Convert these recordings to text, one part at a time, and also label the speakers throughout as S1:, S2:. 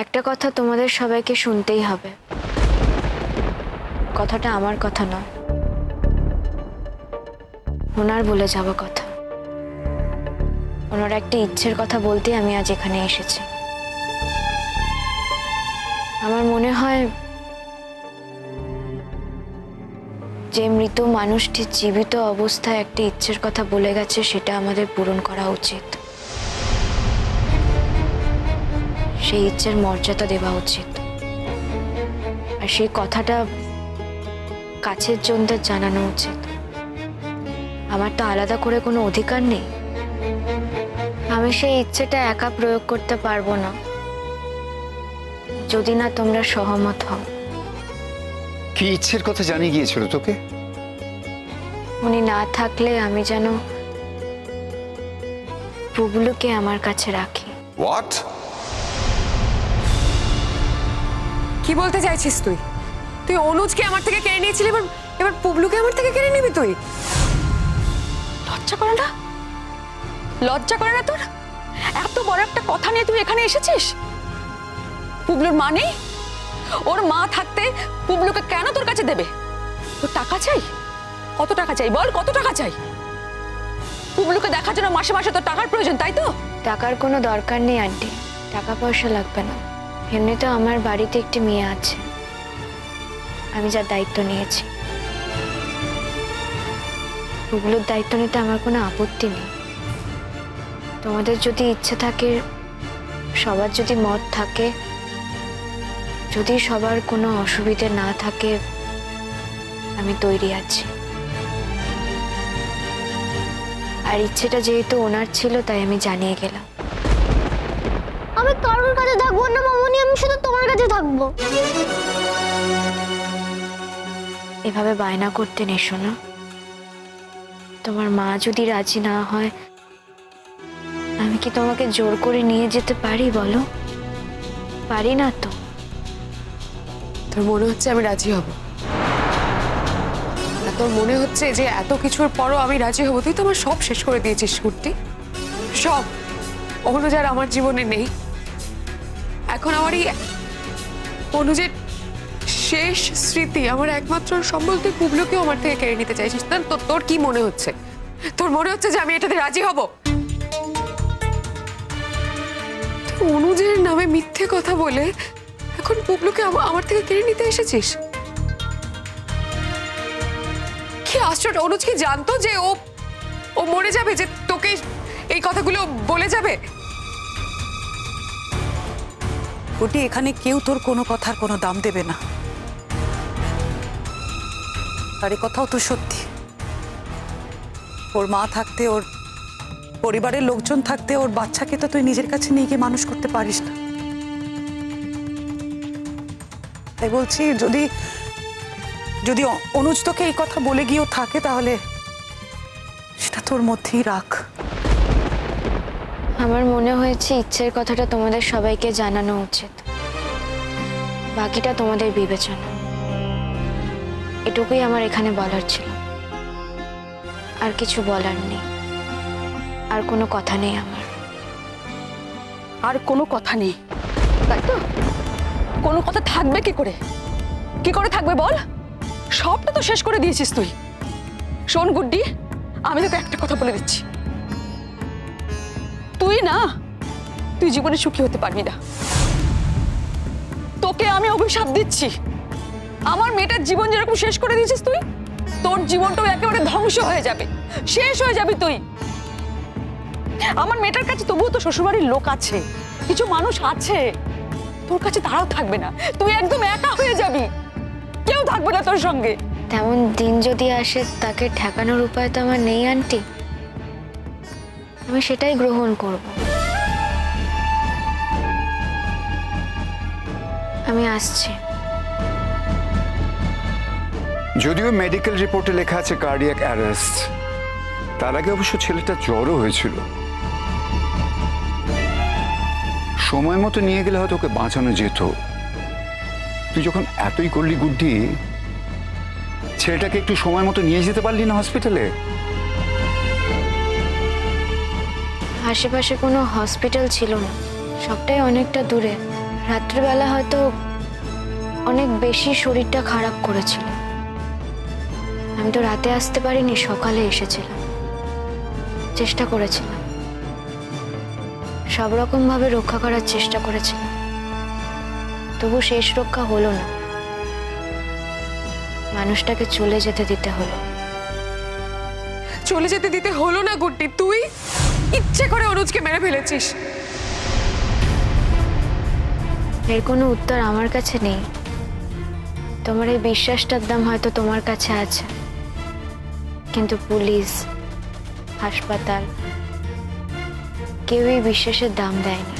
S1: একটা কথা তোমাদের সবাইকে শুনতেই হবে। কথাটা আমার কথা নয়, ওনার বলে যাওয়া কথা। ওনার একটা ইচ্ছের কথা বলতে আমি আজ এখানে এসেছি। আমার মনে হয় যে মৃত মানুষটি জীবিত অবস্থায় একটা ইচ্ছের কথা বলে গেছে, সেটা আমাদের পূরণ করা উচিত। সেই ইচ্ছের মর্যাদা দেওয়া উচিত। আর সেই কথাটা কাছের জনদের জানানো উচিত। আমার তো আলাদা করে কোনো অধিকার নেই। আমি সেই ইচ্ছেটা একা প্রয়োগ করতে পারবো না, যদি না তোমরা সহমত হও।
S2: কি ইচ্ছের কথা জানিয়ে গিয়েছিল তোকে?
S1: উনি না থাকলে আমি যেন পুবলুকে আমার কাছে রাখি।
S2: হোয়াট?
S3: কি বলতে চাইছিস তুই? তুই অনুজকে আমার থেকে কেড়ে নিয়েছিলি, এবার এবার পুবলুকে আমার থেকে কেড়ে নিবি তুই?
S4: লজ্জা করে না? লজ্জা করে না তোর? এত বড় একটা কথা নিয়ে তুই এখানে এসেছিস? পুবলুর মা নেই? ওর মা থাকতে পুবলুকে কেন তোর কাছে দেবে? তোর টাকা চাই? কত টাকা চাই বল, কত টাকা চাই? পুবলুকে দেখার জন্য মাসে মাসে তোর টাকার প্রয়োজন, তাই তো?
S1: টাকার কোনো দরকার নেই আন্টি, টাকা পয়সা লাগবে না। এমনি তো আমার বাড়িতে একটি মেয়ে আছে, আমি যার দায়িত্ব নিয়েছি। পুবলুর দায়িত্ব নিতে আমার কোনো আপত্তি নেই। তোমাদের যদি ইচ্ছে থাকে, সবার যদি মত থাকে, যদি সবার কোনো অসুবিধে না থাকে, আমি তৈরি আছি। আর ইচ্ছেটা যেহেতু ওনার ছিল, তাই আমি জানিয়ে গেলাম।
S5: আমি কারোর কাছে থাকবো না মামুনি, আমি শুধু তোমার কাছে থাকবো।
S1: এভাবে বায়না করতে নেশো না। তোমার মা যদি রাজি না হয়, আমি কি তোমাকে জোর করে নিয়ে যেতে পারি বলো? পারি না তো।
S3: তোর মনে হচ্ছে আমি রাজি হব? না, তোর মনে হচ্ছে যে এত কিছুর পরও আমি রাজি হব? তুই তো আমার সব শেষ করে দিয়েছিস কুর্তি, সব। অনুজ আর আমার জীবনে নেই। এখন আমার এই অনুজের শেষ স্মৃতি, আমার একমাত্র সম্বল, তুই পুবলুকেও আমার থেকে কেড়ে নিতে চাইছিস। তোর কি মনে হচ্ছে? তোর মনে হচ্ছে যে আমি এটাতে রাজি হব? তুই অনুজের নামে মিথ্যে কথা বলে এখন পুবলুকে আমার থেকে কেড়ে নিতে এসেছিস? কি আশ্চর্য! অনুজ কি জানতো যে ও মরে যাবে, যে তোকে এই কথাগুলো বলে যাবে?
S6: ওটি এখানে কেউ তোর কোনো কথার কোনো দাম দেবে না। আর এ কথাও তো সত্যি, ওর মা থাকতে, ওর পরিবারের লোকজন থাকতে, ওর বাচ্চাকে তো তুই নিজের কাছে নিয়ে গিয়ে মানুষ করতে পারিস না। তাই বলছি, যদি যদি অনুজ তোকে এই কথা বলে গিয়েও থাকে, তাহলে সেটা তোর মধ্যেই রাখ।
S1: আমার মনে হয়েছে ইচ্ছের কথাটা তোমাদের সবাইকে জানানো উচিত। বাকিটা তোমাদের বিবেচনা। এটুকুই আমার এখানে বলার ছিল, আর কিছু বলার নেই। আর কোনো কথা নেই আমার।
S4: আর কোনো কথা নেই, তাই তো? কোনো কথা থাকবে কি করে? কি করে থাকবে বল? সবটা তো শেষ করে দিয়েছিস তুই। শোন গুড্ডি, আমি তোকে একটা কথা বলে দিচ্ছি, তুই জীবনে সুখী হতে পারবি না। তোকে আমি অভিশাপ দিচ্ছি। আমার মেয়েটার জীবন যেরকম শেষ করে দিয়েছিস তুই, তোর জীবনটাও একেবারে ধ্বংস হয়ে যাবে, শেষ হয়ে যাবি তুই। আমার মেয়েটার কাছে তবুও তো শ্বশুরবাড়ির লোক আছে, কিছু মানুষ আছে। তোর কাছে তারাও থাকবে না, তুই একদম একা হয়ে যাবি, কেউ থাকবে না তোর সঙ্গে।
S1: তেমন দিন যদি আসে, তাকে ঠেকানোর উপায় তো আমার নেই আন্টি। আমি সেটাই গ্রহণ করব। আমি আসছি।
S2: যদিও মেডিকেল রিপোর্টে লেখা আছে কার্ডিয়াক অ্যারেস্ট, তার আগে অবশ্য ছেলেটা জ্বরও হয়েছিল। সময় মতো নিয়ে গেলে হয়তো ওকে বাঁচানো যেত। তুই যখন এতই করলি গুড্ডি, ছেলেটাকে একটু সময় মতো নিয়ে যেতে পারলি না হসপিটালে?
S1: আশেপাশে কোনো হসপিটাল ছিল না, সবটাই অনেকটা দূরে। রাত্রিবেলা হয়তো অনেক বেশি শরীরটা খারাপ করেছিল। আমি তো রাতে আসতে পারিনি, সকালে এসেছিলাম। চেষ্টা করেছিলাম, সব রকম ভাবে রক্ষা করার চেষ্টা করেছিলাম, তবু শেষ রক্ষা হলো না। মানুষটাকে চলে যেতে দিতে হলো।
S3: চলে যেতে দিতে হলো না গুড্ডি, তুই ইচ্ছে করে অনুজকে মেরে ফেলেছিস।
S1: এর কোনো উত্তর আমার কাছে নেই। তোমার এই বিশ্বাসটার দাম হয়তো তোমার কাছে আছে, কিন্তু পুলিশ, হাসপাতাল কেউই বিশ্বাসের দাম দেয়নি।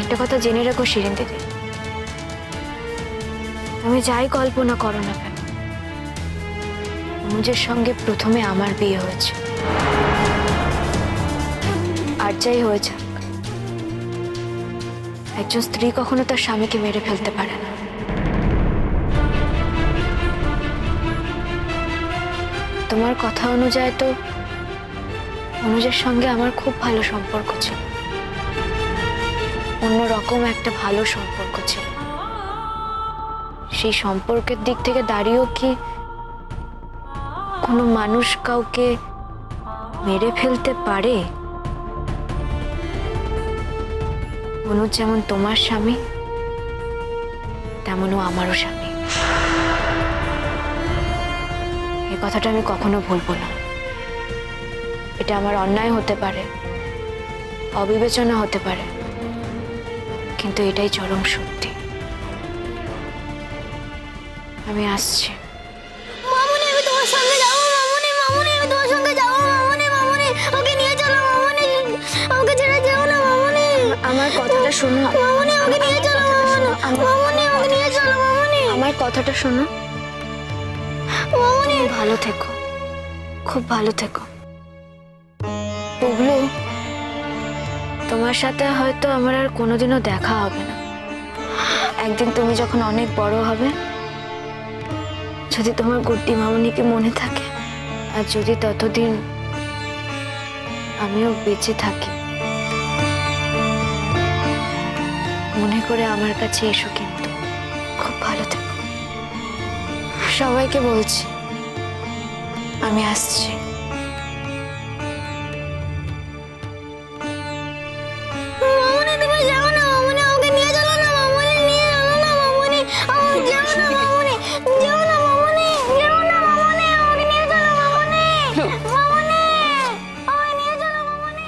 S1: একটা কথা জেনে রাখো শিরিন দিদি, তুমি যাই কল্পনা করো না কেন, অনুজের সঙ্গে প্রথমে আমার বিয়ে হয়েছে। আর যাই হয়েছে, একজন স্ত্রী কখনো তার স্বামীকে মেরে ফেলতে পারে না। তোমার কথা অনুযায়ী তো অনুজের সঙ্গে আমার খুব ভালো সম্পর্ক ছিল, অন্যরকম একটা ভালো সম্পর্ক ছিল। সেই সম্পর্কের দিক থেকে দাঁড়িয়েও কি কোনো মানুষ কাউকে মেরে ফেলতে পারে? অনুজ যেমন তোমার স্বামী, তেমনও আমারও স্বামী। এই কথাটা আমি কখনো ভুলবো না। এটা আমার অন্যায় হতে পারে, অবিবেচনা হতে পারে, কিন্তু এটাই চরম সত্যি। আমি আসছি।
S5: মামুনি আমি তোমার সঙ্গে যাবো। মামুনি মামুনি আমি তোমার সঙ্গে যাবো। মামুনি মামুনি ওকে নিয়ে চলো। মামুনি আমাকে ছেড়ে যেও না। মামুনি
S1: আমার কথাটা শোনো।
S5: মামুনি আমাকে নিয়ে চলো। মামুনি আমাকে নিয়ে চলো। মামুনি
S1: আমার কথাটা শোনো।
S5: মামুনি
S1: তুমি ভালো থেকো, খুব ভালো থেকো। পুবলু, তোমার সাথে হয়তো আমার আর কোনোদিনও দেখা হবে না। একদিন তুমি যখন অনেক বড় হবে, যদি তোমার গুড্ডি মামুনিকে মনে থাকে, আর যদি ততদিন আমিও বেঁচে থাকি, মনে করে আমার কাছে এসো। কিন্তু খুব ভালো থেকো। সবাইকে বলছি আমি আসছি।
S5: মামুনি তুমি যাও না। মামুনি আমাকে নিয়ে চলো না। মামুনি নিয়ে চলো না। মামুনি আমাকে যাও না। মামুনি যাও না। মামুনি যাও না। মামুনি আমাকে নিয়ে চলো। মামুনি মামুনি আমাকে নিয়ে চলো। মামুনি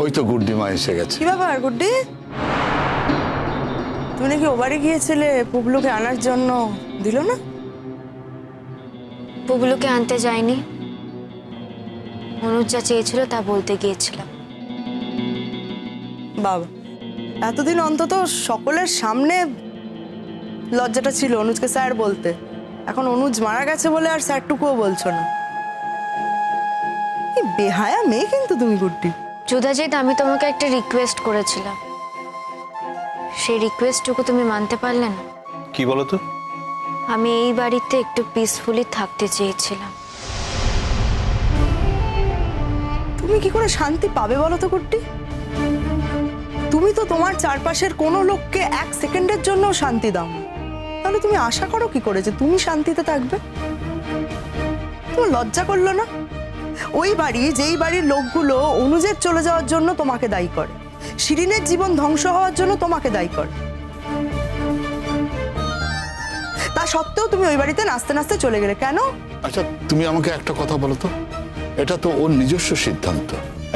S7: ওই তো গুড্ডিমা এসে গেছে।
S6: কি ব্যাপার গুড্ডি, তুমি নাকি ও বাড়ি গিয়েছিলে পুবলুকে আনার জন্য, দিল না?
S1: পুবলুকে আনতে যাইনি, অনুজ যা চেয়েছিল তা বলতে গিয়েছিলাম।
S6: বাবা, এতদিন অন্তত সকলের সামনে লজ্জাটা ছিল অনুজকে স্যার বলতে। এখন অনুজ মারা গেছে বলে আর স্যারটুকুও বলছো না। এই বেহায়া মেয়ে কিন্তু তুমি গুড্ডি।
S1: যুদাজিৎ, আমি তোমাকে একটা রিকোয়েস্ট করেছিলাম, সেই রিকোয়েস্টটুকু তুমি মানতে পারলে না।
S8: কি বলো তো?
S1: আমি এই বাড়িতে একটু পিসফুলি থাকতে চেয়েছিলাম।
S6: তুমি কি করে শান্তি পাবে বলো তো গুড্ডি? তুমি তো তোমার চারপাশের কোনো লোককে এক সেকেন্ডের জন্য শান্তি দাও না, তাহলে তুমি আশা করো কি করে যে তুমি শান্তিতে থাকবে? তোমার লজ্জা করলো না? ওই বাড়ি, যেই বাড়ির লোকগুলো অনুজের চলে যাওয়ার জন্য তোমাকে দায়ী করে, শিরিনের জীবন ধ্বংস হওয়ার জন্য তোমাকে দায়ী করে, তা সত্ত্বেও তুমি ওই বাড়িতে নাচতে নাচতে চলে গেলে কেন?
S7: আচ্ছা তুমি আমাকে একটা কথা বলো তো, এটা তো ওর নিজস্ব সিদ্ধান্ত,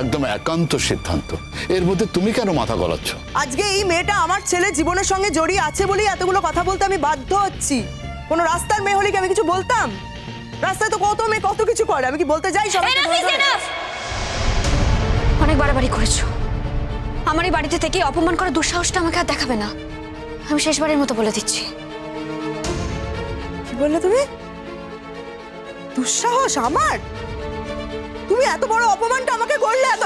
S7: একদম একান্ত সিদ্ধান্ত, এর মধ্যে তুমি কেন মাথা গলাচ্ছ?
S6: আজকে এই মেয়েটা আমার ছেলে জীবনের সঙ্গে জড়িয়ে আছে বলেই এতগুলো কথা বলতে আমি বাধ্য হচ্ছি। কোনো রাস্তার মেয়ে হলে কি আমি কিছু বলতাম? রাস্তায় তো কত মেয়ে কত কিছু করে, আমি কি বলতে যাই সবাই?
S4: অনেক বাড়াবাড়ি করেছো। আমার এই বাড়িতে থেকে অপমান করার দুঃসাহসটা আমাকে আর দেখাবে না। আমি শেষবারের মতো বলে দিচ্ছি।
S6: কি বললে তুমি? দুঃসাহস আমার? তুমি এত বড় অপমানটা আমাকে করলে? এত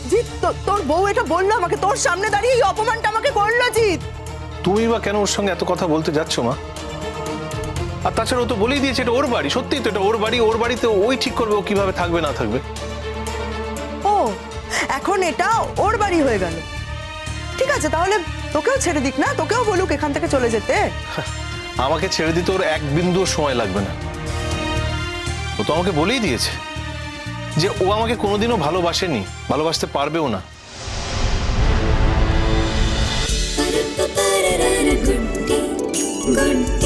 S6: জিৎ, তোর বউ এটা বললো আমাকে, তোর সামনে দাঁড়িয়ে এই অপমানটা আমাকে করলো জিৎ।
S8: তুমি বা কেন ওর সঙ্গে এত কথা বলতে যাচ্ছ মা? আর তাছাড়া ও তো বলেই দিয়েছে এটা ওর বাড়ি, সত্যিই তো এটা ওর বাড়ি, ওর বাড়িতে ওই ঠিক করবে ও কিভাবে থাকবে না থাকবে।
S6: ও এখন এটা ওর বাড়ি হয়ে গেল। ঠিক আছে, তাহলে তোকেও ছেড়ে দিক না, তোকেও বলুক এখান থেকে চলে যেতে।
S8: আমাকে ছেড়ে দিতে ওর এক বিন্দুও সময় লাগবে না। ও তো আমাকে বলেই দিয়েছে যে ও আমাকে কোনোদিনও ভালোবাসেনি, ভালোবাসতে পারবেও না।
S9: good